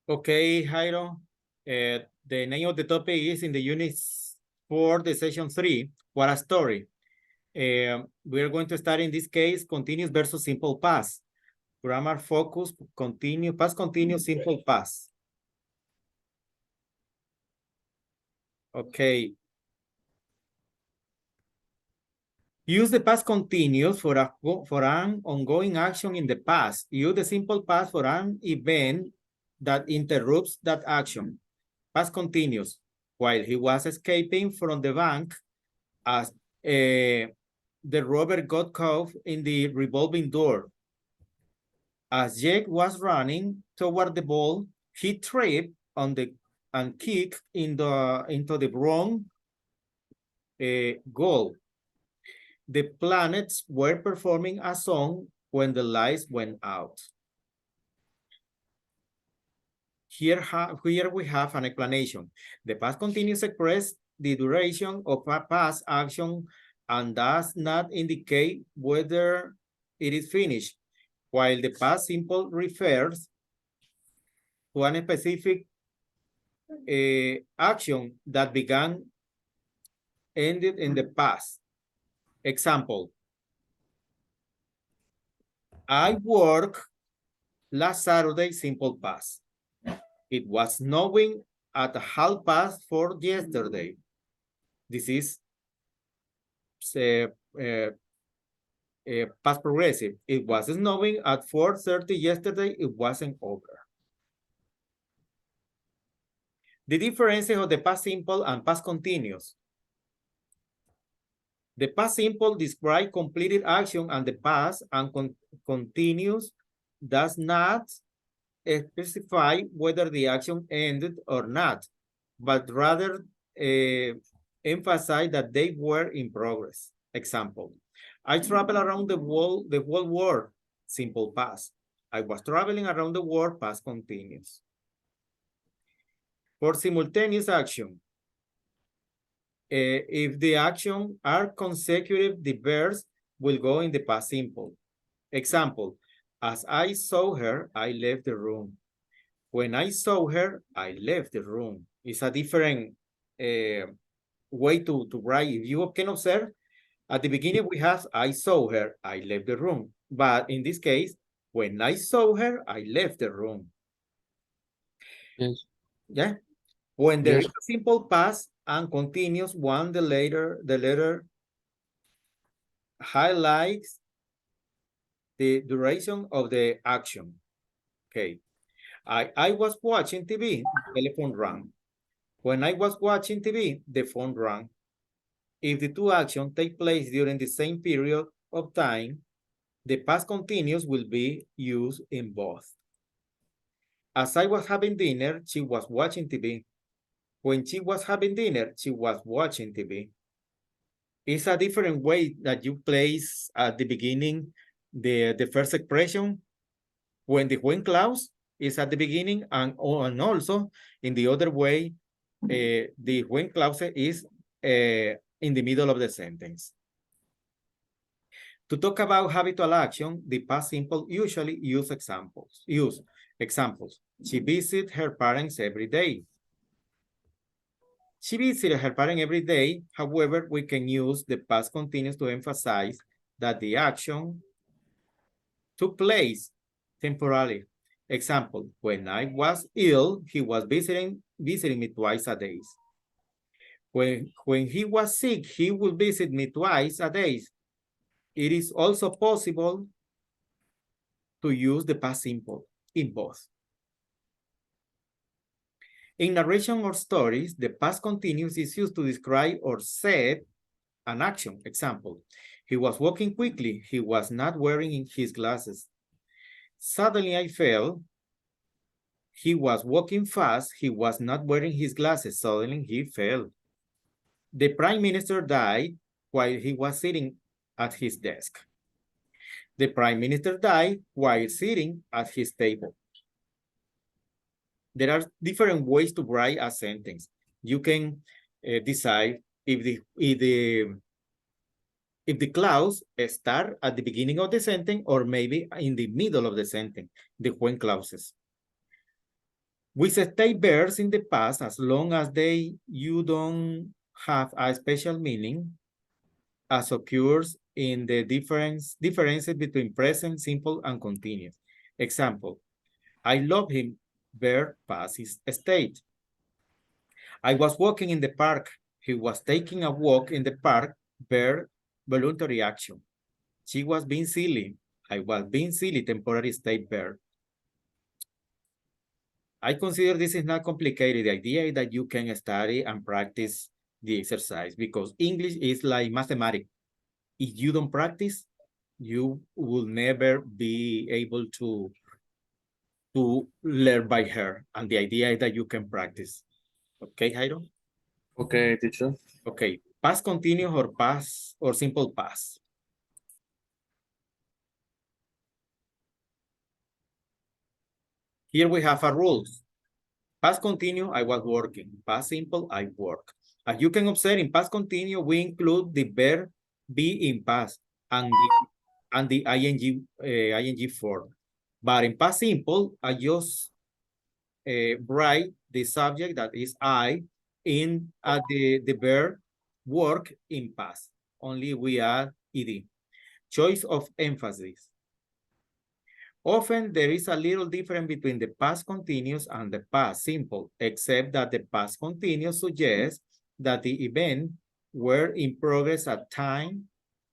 Okay, Jairo. The name of the topic is in the unit for the session 3, what a story. We're going to start in this case, continuous versus simple past. Grammar focus, continue, past continuous, simple past. Okay. Use the past continuous for an ongoing action in the past. Use the simple past for an event that interrupts that action. Past continuous. While he was escaping from the bank, as the robber got caught in the revolving door. As Jake was running toward the ball, he tripped on the and kicked into the wrong goal. The planets were performing a song when the lights went out. Here we have an explanation. The past continuous express the duration of a past action and does not indicate whether it is finished, while the past simple refers to a specific action that began, ended in the past. Example, I work last Saturday, simple past. It was snowing at 4:30 yesterday. This is past progressive. It was snowing at 4:30 yesterday. It wasn't over. The differences of the past simple and past continuous. The past simple describes completed action and the past and continuous does not specify whether the action ended or not, but rather emphasize that they were in progress. Example, I travel around the whole world, simple past. I was traveling around the world, past continuous. For simultaneous action, if the actions are consecutive, the verbs will go in the past simple. Example, as I saw her, I left the room. When I saw her, I left the room. It's a different way to write. If you can observe, at the beginning we have, I saw her, I left the room. But in this case, when I saw her, I left the room. Yes. Yeah. When there Yes. is a simple past and continuous one, the letter highlights the duration of the action. Okay. I was watching TV, the telephone rang. When I was watching TV, the phone rang. If the two actions take place during the same period of time, the past continuous will be used in both. As I was having dinner, she was watching TV. When she was having dinner, she was watching TV. It's a different way that you place at the beginning the first expression when the when clause is at the beginning and also in the other way, the when clause is in the middle of the sentence. To talk about habitual action, the past simple usually use examples. She visits her parents every day. She visited her parents every day. However, we can use the past continuous to emphasize that the action took place temporarily. Example, when I was ill, he was visiting me twice a day. When he was sick, he would visit me twice a day. It is also possible to use the past simple in both. In narration or stories, the past continuous is used to describe or say an action. Example, he was walking quickly. He was not wearing his glasses. Suddenly I fell. He was walking fast. He was not wearing his glasses. Suddenly he fell. The prime minister died while he was sitting at his desk. The prime minister died while sitting at his table. There are different ways to write a sentence. You can decide if the clause start at the beginning of the sentence or maybe in the middle of the sentence, the when clauses. We state verbs in the past as long as you don't have a special meaning as occurs in the differences between present, simple, and continuous. Example, I love him, verb past state. I was walking in the park. He was taking a walk in the park, verb voluntary action. She was being silly. I was being silly, temporary state verb. I consider this is not complicated. The idea is that you can study and practice the exercise because English is like mathematics. If you don't practice, you will never be able to learn by her. And the idea is that you can practice. Okay, Jairo? Okay, teacher. Okay, past continuous or past or simple past. Here we have a rules. Past continuous, I was working. Past simple, I work. As you can observe, in past continuous, we include the verb be in past and the ing form. But in past simple, I just write the subject that is I in the verb work in past. Only we add ed. Choice of emphasis. Often there is a little difference between the past continuous and the past simple, except that the past continuous suggests that the event were in progress at time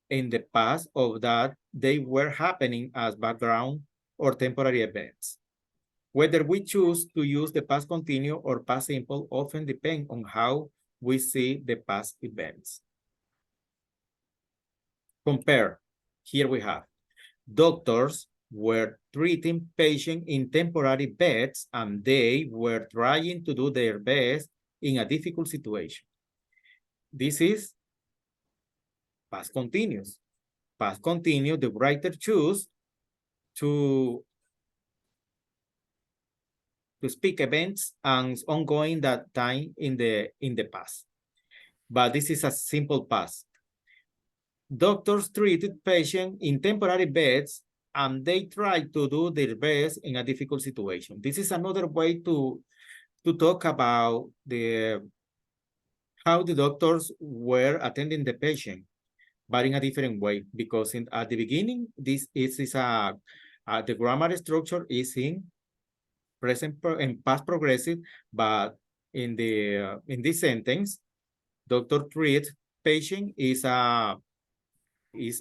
in the past or that they were happening as background or temporary events. Whether we choose to use the past continuous or past simple often depend on how we see the past events. Compare. Here we have doctors were treating patients in temporary beds and they were trying to do their best in a difficult situation. This is past continuous. Past continuous, the writer choose to speak events and ongoing that time in the past. But this is a simple past. Doctors treated patients in temporary beds and they tried to do their best in a difficult situation. This is another way to talk about how the doctors were attending the patient, but in a different way, because at the beginning, this is the grammar structure is in present and past progressive, but in this sentence, doctor treat patient is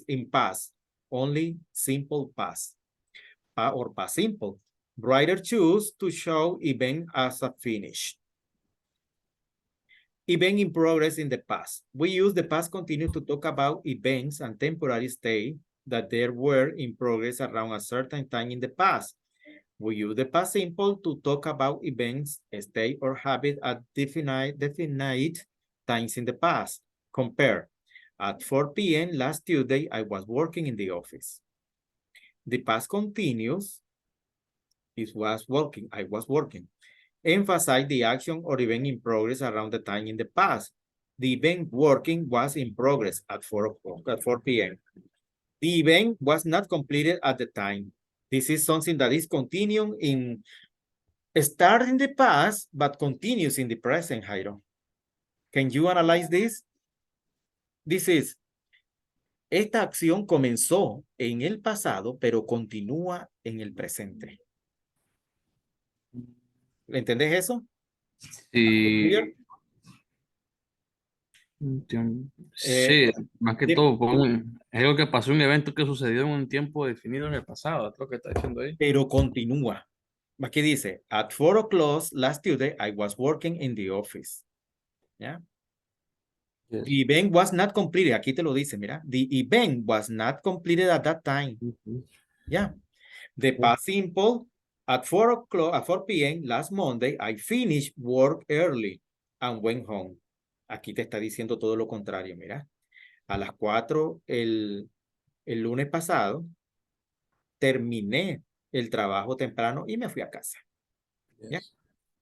in past, only simple past or past simple. Writer choose to show event as a finish. Event in progress in the past. We use the past continuous to talk about events and temporary state that there were in progress around a certain time in the past. We use the past simple to talk about events, state, or habit at definite times in the past. Compare. At 4 p.m. last Tuesday, I was working in the office. The past continuous was working. I was working. Emphasize the action or event in progress around the time in the past. The event working was in progress at 4 p.m. The event was not completed at the time. This is something that is continuing in start in the past, but continues in the present, Jairo. Can you analyze this? This is, esta acción comenzó en el pasado, pero continúa en el presente. ¿Entendés eso? Sí, sí, más que todo, es algo que pasó, un evento que sucedió en un tiempo definido en el pasado, es lo que está diciendo ahí. Pero continúa. Aquí dice, at 4 o'clock last Tuesday, I was working in the office. ¿Ya? Yes. The event was not completed. Aquí te lo dice, mira. The event was not completed at that time. Yeah. The past simple, at 4 o'clock, at 4 p.m. last Monday, I finished work early and went home. Aquí te está diciendo todo lo contrario, mira. A las 4 el lunes pasado, terminé el trabajo temprano y me fui a casa. Yes. ¿Ya?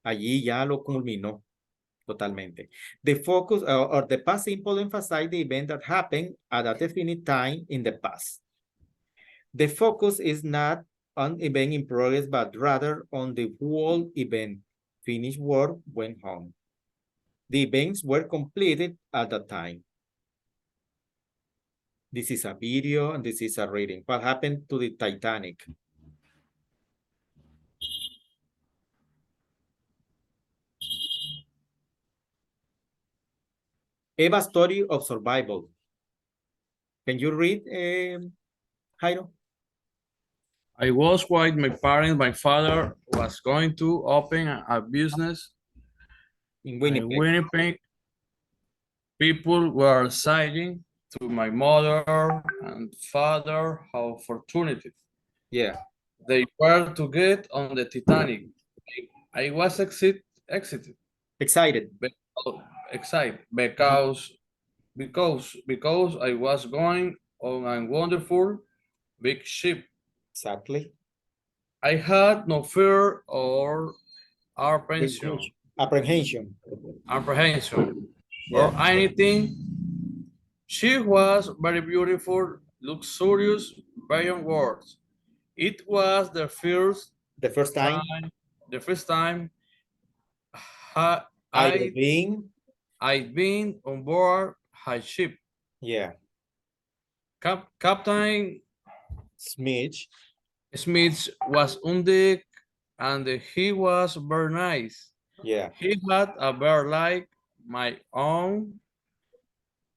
Allí ya lo culminó totalmente. The focus or the past simple emphasize the event that happened at a definite time in the past. The focus is not on event in progress, but rather on the whole event. finished work, went home. The events were completed at that time. This is a video and this is a reading. What happened to the Titanic? Eva's story of survival. Can you read, Jairo? I was with my parents. My father was going to open a business In in Winnipeg. Winnipeg. People were saying to my mother and father how fortunate Yeah. they were to get on the Titanic. I was excited, Excited. excited because I was going on a wonderful big ship. Exactly. I had no fear or apprehension, Apprehension. apprehension Yeah. or anything. She was very beautiful, luxurious, beyond words. It was The first time time, the first time ha- I I been. I'd been on board a ship. Yeah. Captain Smith. Smith was on deck and he was very nice. Yeah. He had a bear like my own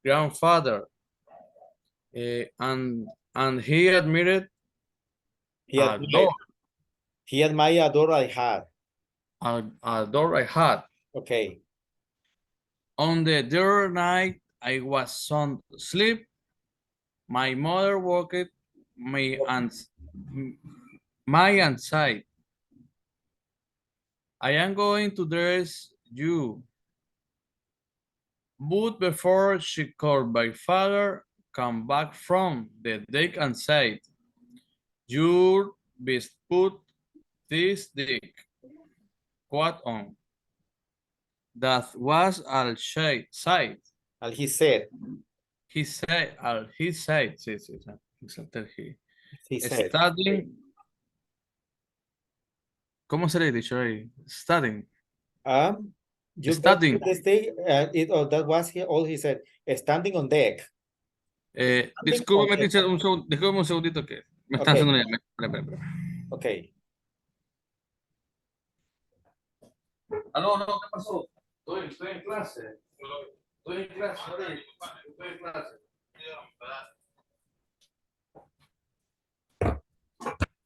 grandfather, and he admitted He a admired. door, He admired a door I had. a door I had. Okay. On the third night, I was sound asleep. My mother woke me and my inside. I am going to dress you. But before she called my father come back from the deck and said, "You best put this deck coat on." That was all she said. And he said. He said, sí, sí, sí, exacto, He said. Studying, ¿cómo se le ha dicho ahí? Studying, You best studying. put the stay. That was all he said. Standing on deck. Standing on Discúlpeme, deck. teacher, discúlpeme un segundito que me están Okay. haciendo una llamada. Espera. Okay. Aló, no, ¿qué pasó? Estoy en clase. Estoy en clase, estoy en clase.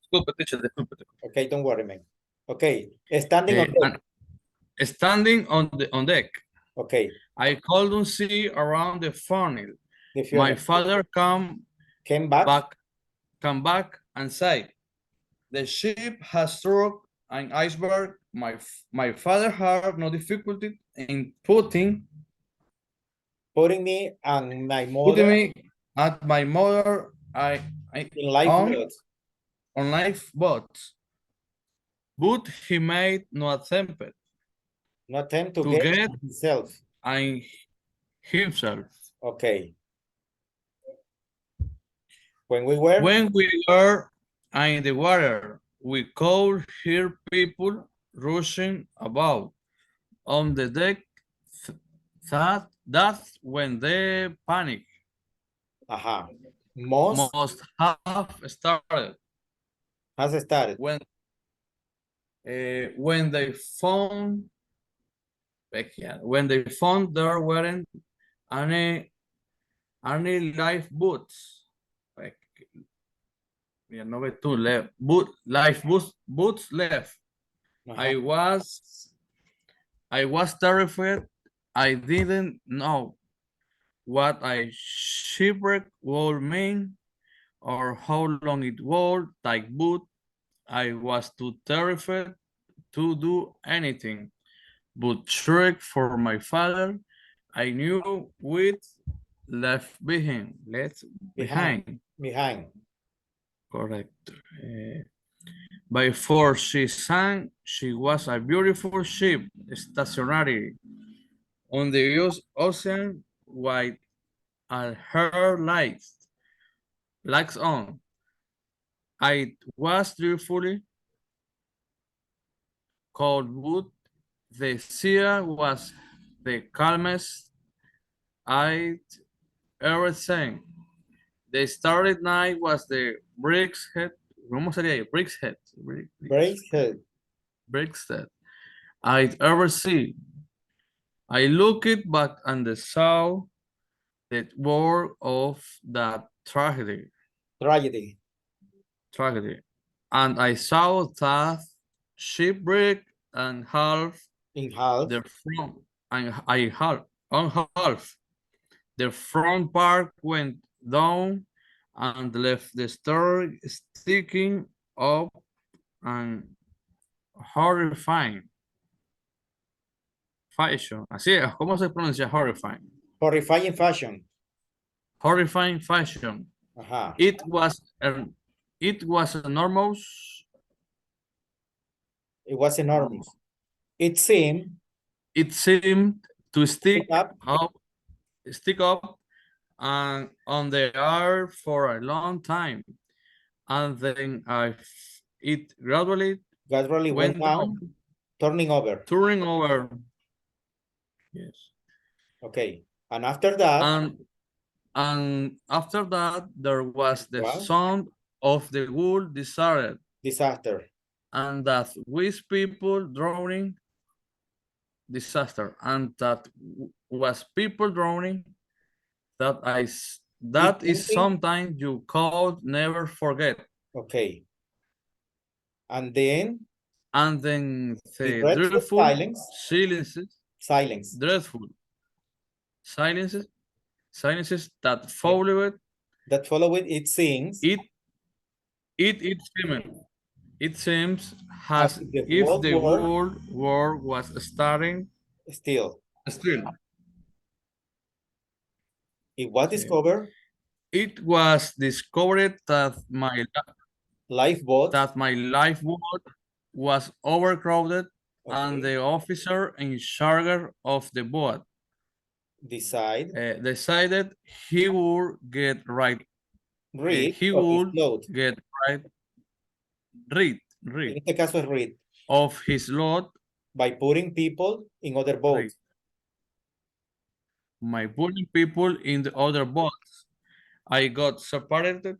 Disculpe, teacher, disculpe. Okay, don't worry, man. Okay. Standing on deck. Standing on deck, Okay. I couldn't see around the funnel. The My funeral. father Came back. come back and said, "The ship has struck an iceberg. My father had no difficulty in putting Me and my putting mother me at my mother in lifeboat. on lifeboats, but he made no attempt No attempt to to get get himself. and himself. Okay. When we were. When we were in the water, we could hear people rushing about on the deck. That's when they panic Aha. must have started. Has started. When they found there weren't any lifeboats. Yeah, no way two left. Boots left. I was terrified. I didn't know what a shipwreck would mean or how long it would take, but I was too terrified to do anything but shriek for my father. I knew we'd left behind. Correct. Before she sank, she was a beautiful ship, stationary on the ocean with her lights on. I was dreadfully cold, The sea was the calmest I'd ever seen. The starry night was the brick's head. ¿Cómo sería ahí? Brick's head. Bracehead. Brick's head I'd ever seen. I looked back and saw the word of that Tragedy. tragedy, and I saw that shipwreck and half In half. the front, and I half on half. The front part went down and left the story sticking up and horrifying fashion. Así es, ¿cómo se pronuncia horrifying? Horrifying fashion. Horrifying fashion. Ajá. It was enormous. It was enormous. It seemed It seemed to pick up. stick up and on the air for a long time, and then it gradually Went went down, down, turning over. turning over. Yes, Okay. And after that, and after that there was the was sound of the wool disaster, disaster. and that with people drowning disaster, and that was people drowning. That is Something. something you could never forget. Okay. And then And then the the dreadful dreadful silences, silence dreadful silences, silences that yeah, followed that follow it sings it. It seemed, it seems as as if the if whole the world world war was starting still. still. It was Okay. discovered It was discovered lifeboats. that my lifeboat was overcrowded, and Okay. the officer in charge of the boat Decide decided he would get right. read He of his would load. get right rid En este caso es read of his load by putting people in other rid boats. my putting people in the other boats. I got separated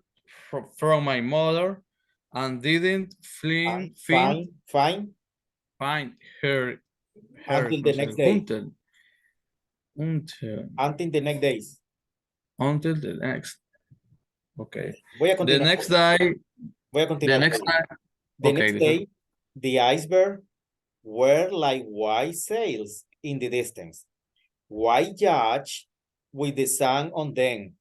from my mother and didn't Fine find her until the next day. until Until the next days. until the next. Okay. Voy a The continuar. next day. Voy a The continuar. next time. The Okay. next day, the iceberg were like white sails in the distance. White yachts with the sun on them.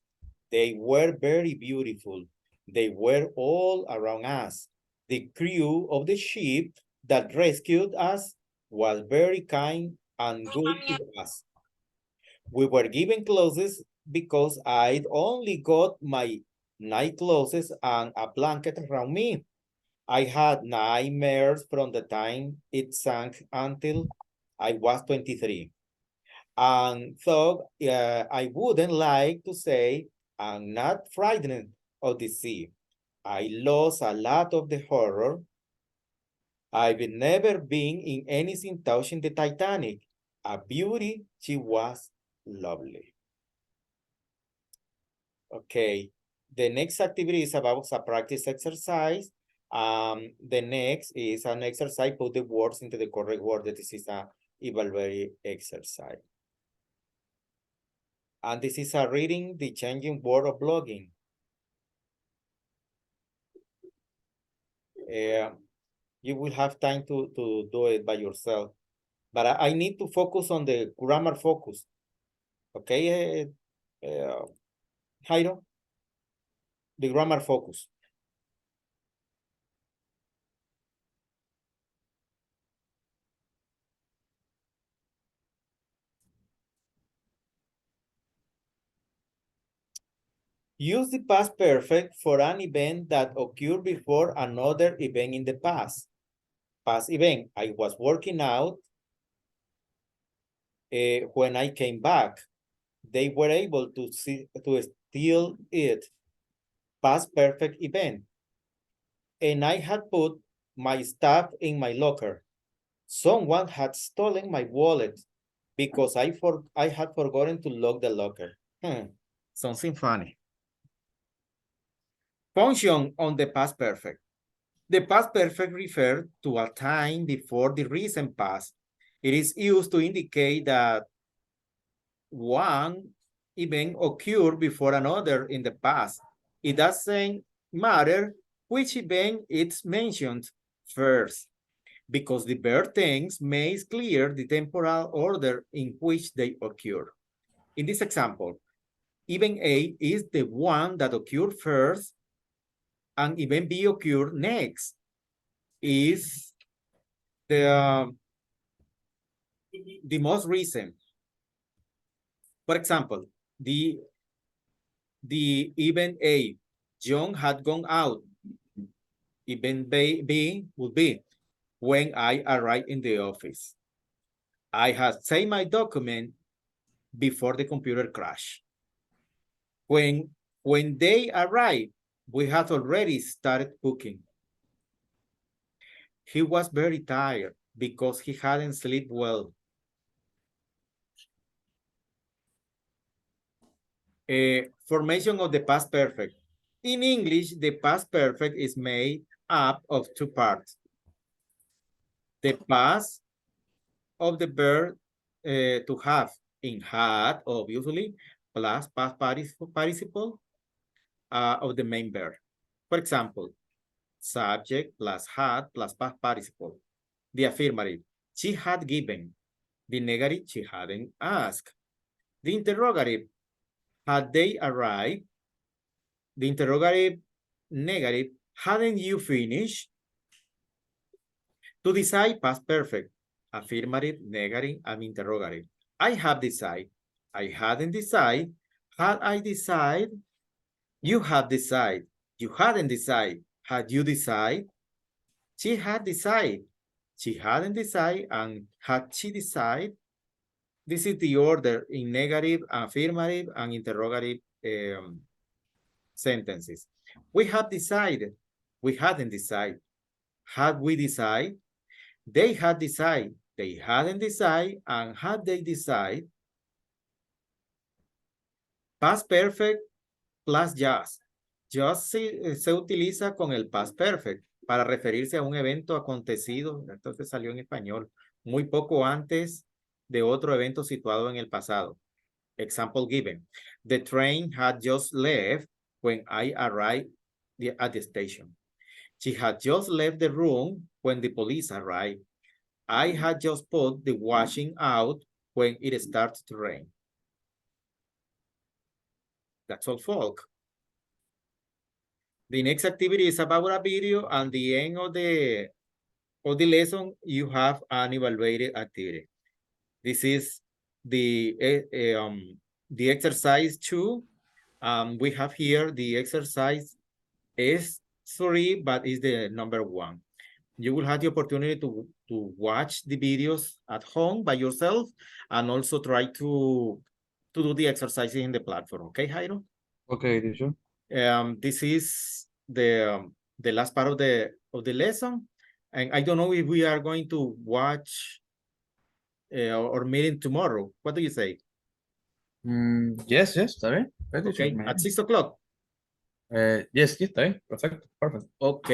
They were very beautiful. They were all around us. The crew of the ship that rescued us was very kind and good to us. We were given clothes because I'd only got my night clothes and a blanket around me. I had nightmares from the time it sank until I was 23. And thought I wouldn't like to say I'm not frightened of the sea. I lost a lot of the horror. I've never been in anything touching the Titanic. A beauty, she was lovely. Okay, the next activity is about a practice exercise. The next is an exercise, put the words into the correct word. This is a evaluatory exercise. And this is a reading the changing word of blogging. You will have time to do it by yourself. But I need to focus on the grammar focus. Okay, Jairo? The grammar focus. Use the past perfect for an event that occurred before another event in the past. Past event, I was working out when I came back. They were able to steal it. Past perfect event. And I had put my stuff in my locker. Someone had stolen my wallet because I had forgotten to lock the locker. Something funny. Function on the past perfect. The past perfect refers to a time before the recent past. It is used to indicate that one event occurred before another in the past. It doesn't matter which event it's mentioned first, because the verb tense makes clear the temporal order in which they occur. In this example, event A is the one that occurred first, and event B occurred next. Is the most recent. For example, the event A, John had gone out. Event B would be when I arrived in the office. I had saved my document before the computer crashed. When they arrived, we had already started cooking. He was very tired because he hadn't slept well. Formation of the past perfect. In English, the past perfect is made up of two parts. The past of the verb to have in had, obviously, plus past participle of the main verb. For example, subject plus had plus past participle. The affirmative, she had given. The negative, she hadn't asked. The interrogative, had they arrived? The interrogative, negative, hadn't you finished? To decide, past perfect, affirmative, negative, and interrogative. I have decided. I hadn't decided. Had I decided? You had decided. You hadn't decided. Had you decided? She had decided. She hadn't decided, and had she decided? This is the order in negative, affirmative, and interrogative sentences. We have decided. We hadn't decided. Had we decided? They had decided. They hadn't decided, and had they decided? Past perfect plus just. Just se utiliza con el past perfect para referirse a un evento acontecido, entonces salió en español, muy poco antes de otro evento situado en el pasado. Example given. The train had just left when I arrived at the station. She had just left the room when the police arrived. I had just put the washing out when it started to rain. That's all, folk. The next activity is about a video, and the end of the lesson, you have an evaluated activity. This is the exercise 2. We have here the exercise is 3, but is the number 1. You will have the opportunity to watch the videos at home by yourself, and also try to do the exercises in the platform. Okay, Jairo? Okay, teacher. This is the last part of the lesson, and I don't know if we are going to watch or meeting tomorrow. What do you say? Yes, está bien. Okay, at 6 o'clock. Yes, está bien. Perfecto, perfect. Okay.